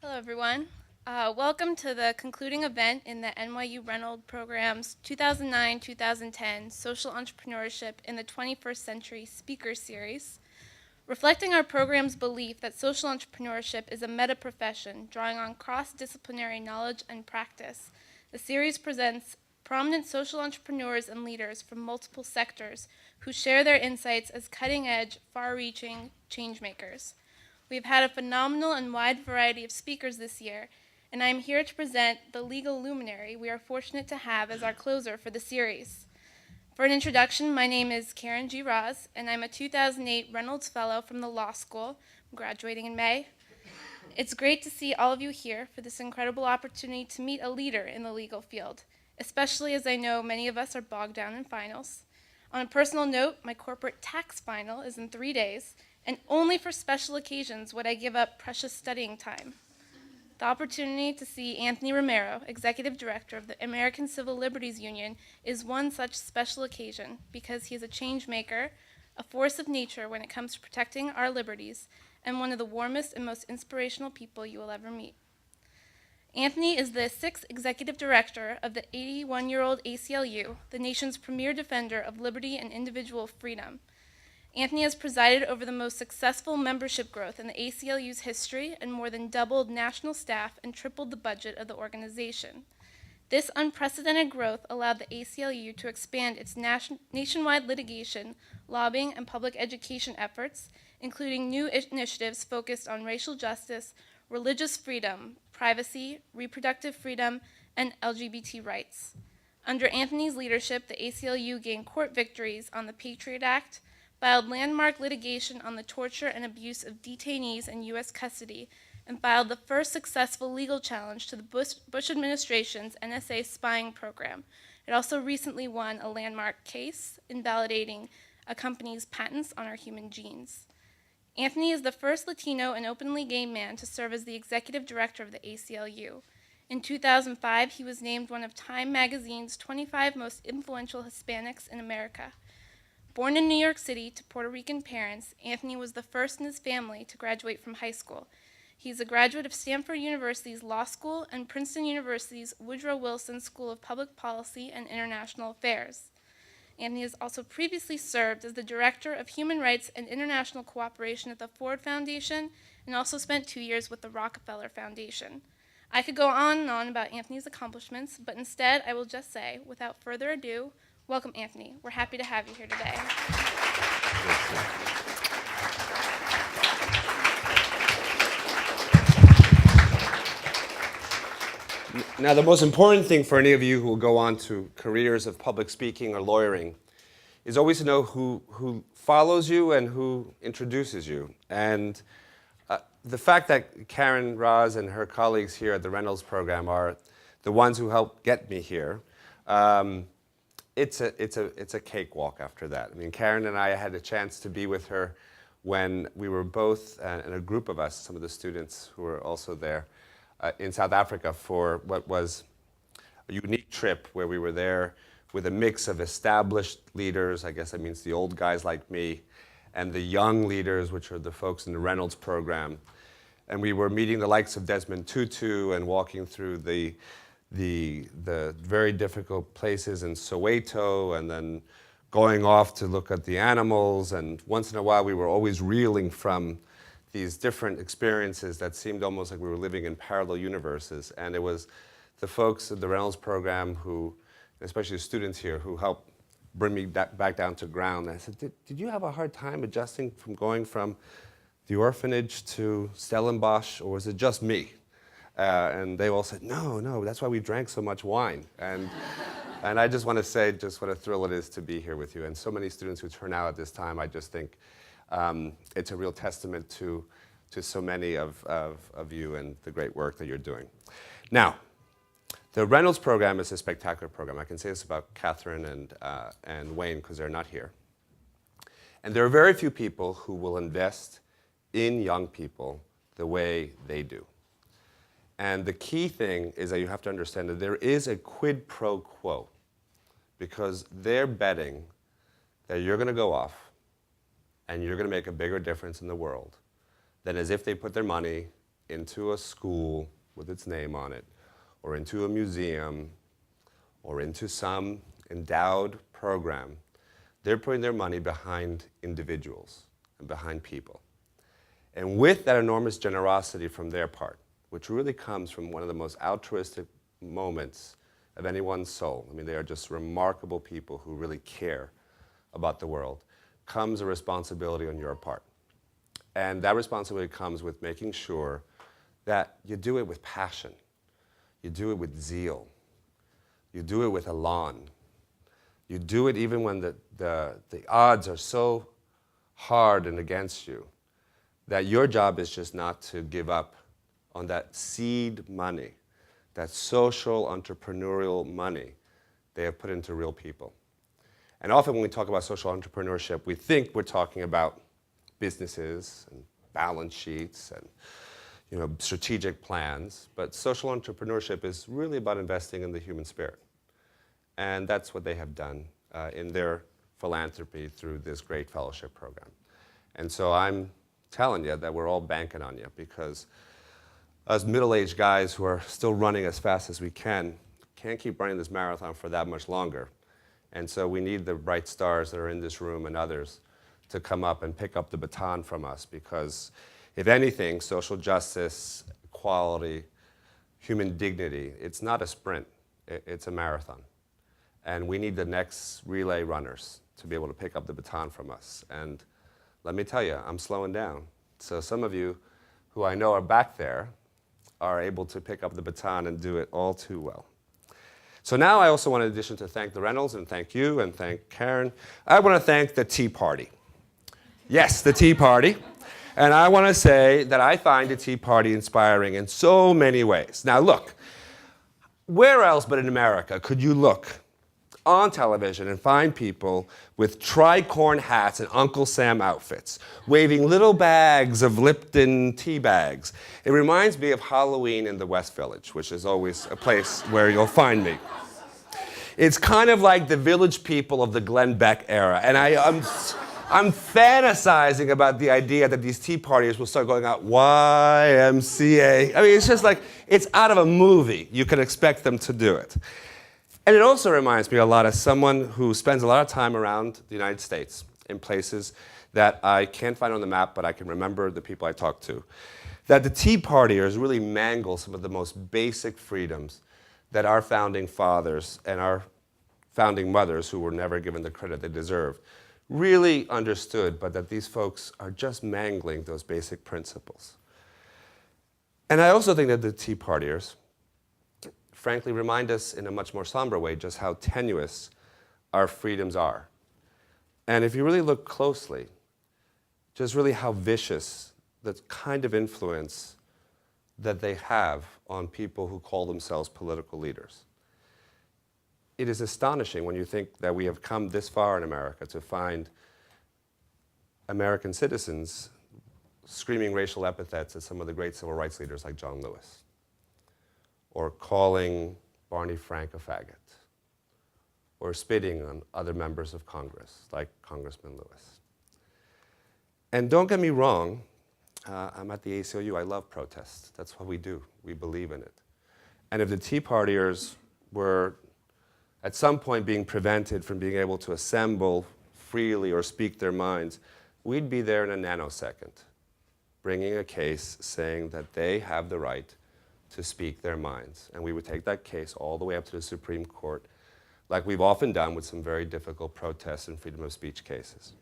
Hello, everyone. Welcome to the concluding event in the NYU Reynolds program's 2009-2010 Social Entrepreneurship in the 21st Century Speaker Series. Reflecting our program's belief that social entrepreneurship is a meta-profession drawing on cross-disciplinary knowledge and practice, the series presents prominent social entrepreneurs and leaders from multiple sectors who share their insights as cutting-edge, far-reaching change-makers. We've had a phenomenal and wide variety of speakers this year, and I'm here to present the legal luminary we are fortunate to have as our closer for the series. For an introduction, my name is Karen G. Roz, and I'm a 2008 Reynolds Fellow from the law school. I'm graduating in May. It's great to see all of you here for this incredible opportunity to meet a leader in the legal field, especially as I know many of us are bogged down in finals. On a personal note, my corporate tax final is in 3 days, and only for special occasions would I give up precious studying time. The opportunity to see Anthony Romero, Executive Director of the American Civil Liberties Union, is one such special occasion because he is a change maker, a force of nature when it comes to protecting our liberties, and one of the warmest and most inspirational people you will ever meet. Anthony is the 6th Executive Director of the 81-year-old ACLU, the nation's premier defender of liberty and individual freedom. Anthony has presided over the most successful membership growth in the ACLU's history and more than doubled national staff and tripled the budget of the organization. This unprecedented growth allowed the ACLU to expand its nationwide litigation, lobbying, and public education efforts, including new initiatives focused on racial justice, religious freedom, privacy, reproductive freedom, and LGBT rights. Under Anthony's leadership, the ACLU gained court victories on the Patriot Act, filed landmark litigation on the torture and abuse of detainees in U.S. custody, and filed the first successful legal challenge to the Bush administration's NSA spying program. It also recently won a landmark case invalidating a company's patents on our human genes. Anthony is the first Latino and openly gay man to serve as the executive director of the ACLU. In 2005, he was named one of Time magazine's 25 most influential Hispanics in America. Born in New York City to Puerto Rican parents, Anthony was the first in his family to graduate from high school. He's a graduate of Stanford University's Law School and Princeton University's Woodrow Wilson School of Public Policy and International Affairs. Anthony has also previously served as the Director of Human Rights and International Cooperation at the Ford Foundation and also spent 2 years with the Rockefeller Foundation. I could go on and on about Anthony's accomplishments, but instead I will just say, without further ado, welcome, Anthony. We're happy to have you here today. Now, the most important thing for any of you who will go on to careers of public speaking or lawyering is always to know who follows you and who introduces you. And the fact that Karen Roz and her colleagues here at the Reynolds program are the ones who helped get me here, it's a cakewalk after that. I mean, Karen and I had a chance to be with her when we were both, and a group of us, some of the students who were also there, in South Africa for what was a unique trip where we were there with a mix of established leaders, I guess that means the old guys like me, and the young leaders, which are the folks in the Reynolds program. And we were meeting the likes of Desmond Tutu and walking through the very difficult places in Soweto, and then going off to look at the animals. And once in a while, we were always reeling from these different experiences that seemed almost like we were living in parallel universes. And it was the folks at the Reynolds program who, especially the students here, who helped bring me back down to ground. And I said, did you have a hard time adjusting from going from the orphanage to Stellenbosch, or was it just me? And they all said, no, that's why we drank so much wine. And I just want to say just what a thrill it is to be here with you. And so many students who turn out at this time, I just think it's a real testament to so many of you and the great work that you're doing. Now, the Reynolds program is a spectacular program. I can say this about Catherine and Wayne because they're not here. And there are very few people who will invest in young people the way they do. And the key thing is that you have to understand that there is a quid pro quo, because they're betting that you're going to go off and you're going to make a bigger difference in the world than as if they put their money into a school with its name on it, or into a museum, or into some endowed program, they're putting their money behind individuals and behind people. And with that enormous generosity from their part, which really comes from one of the most altruistic moments of anyone's soul, I mean, they are just remarkable people who really care about the world, comes a responsibility on your part. And that responsibility comes with making sure that you do it with passion, you do it with zeal, you do it with elan, you do it even when the odds are so hard and against you, that your job is just not to give up on that seed money, that social entrepreneurial money they have put into real people. And often when we talk about social entrepreneurship, we think we're talking about businesses and balance sheets and strategic plans, but social entrepreneurship is really about investing in the human spirit. And that's what they have done in their philanthropy through this great fellowship program. And so I'm telling you that we're all banking on you, because us middle-aged guys who are still running as fast as we can't keep running this marathon for that much longer. And so we need the bright stars that are in this room and others to come up and pick up the baton from us, because if anything, social justice, equality, human dignity, it's not a sprint, it's a marathon. And we need the next relay runners to be able to pick up the baton from us. And let me tell you, I'm slowing down. So some of you who I know are back there are able to pick up the baton and do it all too well. So now I also want, in addition to thank the Reynolds and thank you and thank Karen, I want to thank the Tea Party. Yes, the Tea Party. And I want to say that I find the Tea Party inspiring in so many ways. Now look, where else but in America could you look on television and find people with tricorn hats and Uncle Sam outfits, waving little bags of Lipton tea bags? It reminds me of Halloween in the West Village, which is always a place where you'll find me. It's kind of like the Village People of the Glenn Beck era, and I'm fantasizing about the idea that these tea parties will start going out YMCA. I mean, it's just like, it's out of a movie. You can expect them to do it. And it also reminds me a lot of someone who spends a lot of time around the United States in places that I can't find on the map, but I can remember the people I talked to. That the Tea Partiers really mangle some of the most basic freedoms that our founding fathers and our founding mothers, who were never given the credit they deserve, really understood, but that these folks are just mangling those basic principles. And I also think that the Tea Partiers, frankly, remind us in a much more somber way just how tenuous our freedoms are. And if you really look closely, just really how vicious the kind of influence that they have on people who call themselves political leaders. It is astonishing when you think that we have come this far in America to find American citizens screaming racial epithets at some of the great civil rights leaders like John Lewis, or calling Barney Frank a faggot, or spitting on other members of Congress, like Congressman Lewis. And don't get me wrong, I'm at the ACLU, I love protests. That's what we do, we believe in it. And if the Tea Partiers were at some point being prevented from being able to assemble freely or speak their minds, we'd be there in a nanosecond, bringing a case saying that they have the right to speak their minds. And we would take that case all the way up to the Supreme Court, like we've often done with some very difficult protests and freedom of speech cases.